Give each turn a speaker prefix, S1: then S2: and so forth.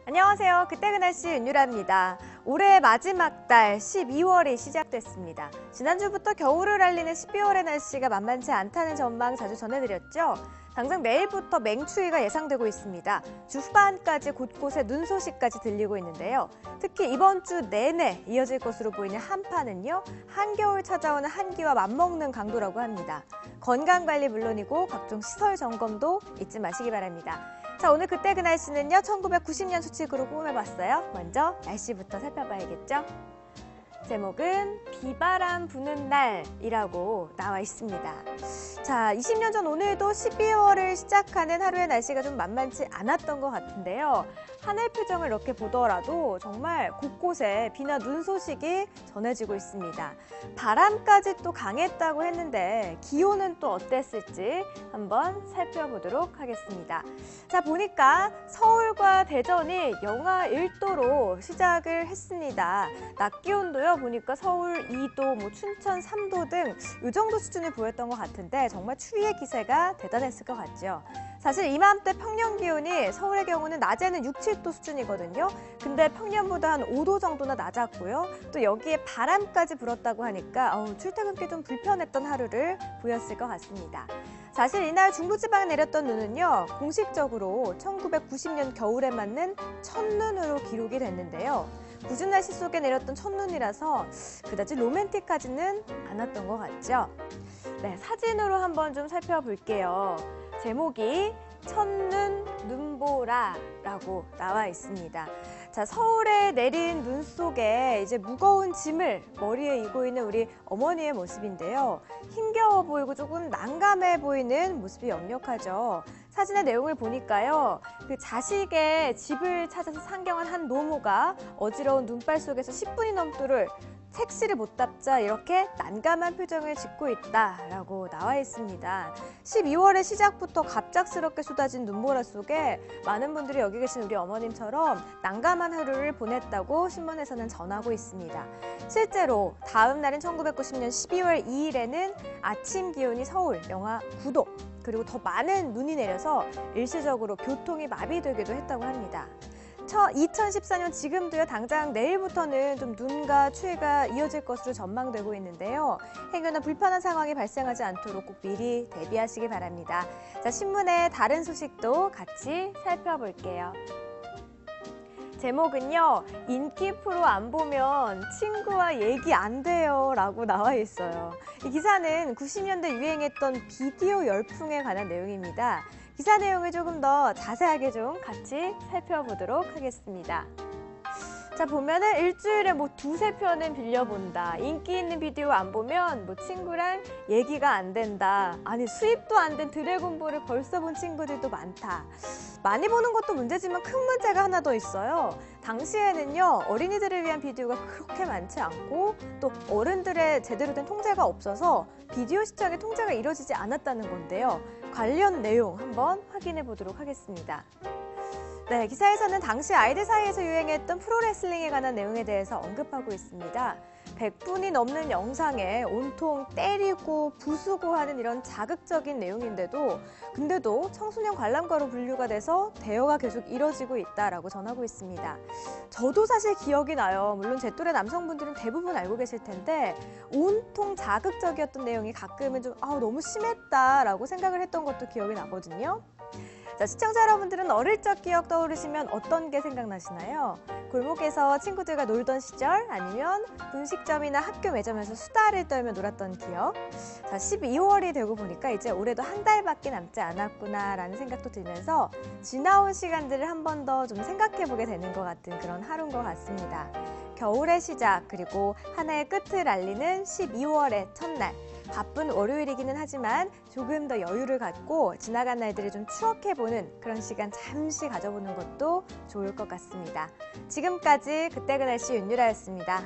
S1: 안녕하세요. 그때 그 날씨 윤유라입니다. 올해 마지막 달 12월이 시작됐습니다. 지난주부터 겨울을 알리는 12월의 날씨가 만만치 않다는 전망 자주 전해드렸죠. 당장 내일부터 맹추위가 예상되고 있습니다. 주 후반까지 곳곳에 눈 소식까지 들리고 있는데요. 특히 이번 주 내내 이어질 것으로 보이는 한파는요, 한겨울 찾아오는 한기와 맞먹는 강도라고 합니다. 건강관리 물론이고 각종 시설 점검도 잊지 마시기 바랍니다. 자, 오늘 그때 그 날씨는요, 1990년 수칙으로 꾸며봤어요. 먼저 날씨부터 살펴봐야겠죠? 제목은 비바람 부는 날이라고 나와 있습니다. 자, 20년 전 오늘도 12월을 시작하는 하루의 날씨가 좀 만만치 않았던 것 같은데요. 하늘 표정을 이렇게 보더라도 정말 곳곳에 비나 눈 소식이 전해지고 있습니다. 바람까지 또 강했다고 했는데 기온은 또 어땠을지 한번 살펴보도록 하겠습니다. 자, 보니까 서울과 대전이 영하 1도로 시작을 했습니다. 낮 기온도요, 보니까 서울 2도, 춘천 3도 등 이 정도 수준을 보였던 것 같은데 정말 추위의 기세가 대단했을 것 같죠. 사실 이맘때 평년 기온이 서울의 경우는 낮에는 6, 7도 수준이거든요. 근데 평년보다 한 5도 정도나 낮았고요. 또 여기에 바람까지 불었다고 하니까 출퇴근길 좀 불편했던 하루를 보였을 것 같습니다. 사실 이날 중부지방에 내렸던 눈은요, 공식적으로 1990년 겨울에 맞는 첫눈으로 기록이 됐는데요. 궂은 날씨 속에 내렸던 첫눈이라서 그다지 로맨틱하지는 않았던 것 같죠? 네, 사진으로 한번 좀 살펴볼게요. 제목이 첫눈 눈보라라고 나와 있습니다. 자, 서울에 내린 눈 속에 이제 무거운 짐을 머리에 이고 있는 우리 어머니의 모습인데요. 힘겨워 보이고 조금 난감해 보이는 모습이 역력하죠. 사진의 내용을 보니까요, 그 자식의 집을 찾아서 상경한 한 노모가 어지러운 눈발 속에서 10분이 넘도록 택시를 못 잡자 이렇게 난감한 표정을 짓고 있다라고 나와 있습니다. 12월의 시작부터 갑작스럽게 쏟아진 눈보라 속에 많은 분들이 여기 계신 우리 어머님처럼 난감한 하루를 보냈다고 신문에서는 전하고 있습니다. 실제로 다음 날인 1990년 12월 2일에는 아침 기온이 서울 영하 9도, 그리고 더 많은 눈이 내려서 일시적으로 교통이 마비되기도 했다고 합니다. 2014년 지금도요, 당장 내일부터는 좀 눈과 추위가 이어질 것으로 전망되고 있는데요. 행여나 불편한 상황이 발생하지 않도록 꼭 미리 대비하시기 바랍니다. 자, 신문의 다른 소식도 같이 살펴볼게요. 제목은요, 인기 프로 안 보면 친구와 얘기 안 돼요 라고 나와 있어요. 이 기사는 90년대 유행했던 비디오 열풍에 관한 내용입니다. 기사 내용을 조금 더 자세하게 좀 같이 살펴보도록 하겠습니다. 자, 보면은 일주일에 두세 편은 빌려본다. 인기 있는 비디오 안 보면 친구랑 얘기가 안 된다. 아니, 수입도 안 된 드래곤볼을 벌써 본 친구들도 많다. 많이 보는 것도 문제지만 큰 문제가 하나 더 있어요. 당시에는요, 어린이들을 위한 비디오가 그렇게 많지 않고 또 어른들의 제대로 된 통제가 없어서 비디오 시청의 통제가 이루어지지 않았다는 건데요. 관련 내용 한번 확인해 보도록 하겠습니다. 네, 기사에서는 당시 아이들 사이에서 유행했던 프로레슬링에 관한 내용에 대해서 언급하고 있습니다. 100분이 넘는 영상에 온통 때리고 부수고 하는 이런 자극적인 내용인데도 근데도 청소년 관람가로 분류가 돼서 대여가 계속 이뤄지고 있다라고 전하고 있습니다. 저도 사실 기억이 나요. 물론 제 또래 남성분들은 대부분 알고 계실 텐데 온통 자극적이었던 내용이 가끔은 좀 너무 심했다라고 생각을 했던 것도 기억이 나거든요. 자, 시청자 여러분들은 어릴 적 기억 떠오르시면 어떤 게 생각나시나요? 골목에서 친구들과 놀던 시절, 아니면 분식점이나 학교 매점에서 수다를 떨며 놀았던 기억? 자, 12월이 되고 보니까 이제 올해도 한 달밖에 남지 않았구나 라는 생각도 들면서 지나온 시간들을 한 번 더 좀 생각해보게 되는 것 같은 그런 하루인 것 같습니다. 겨울의 시작, 그리고 한 해의 끝을 알리는 12월의 첫날. 바쁜 월요일이기는 하지만 조금 더 여유를 갖고 지나간 날들을 좀 추억해보는 그런 시간 잠시 가져보는 것도 좋을 것 같습니다. 지금까지 그때 그 날씨 윤유라였습니다.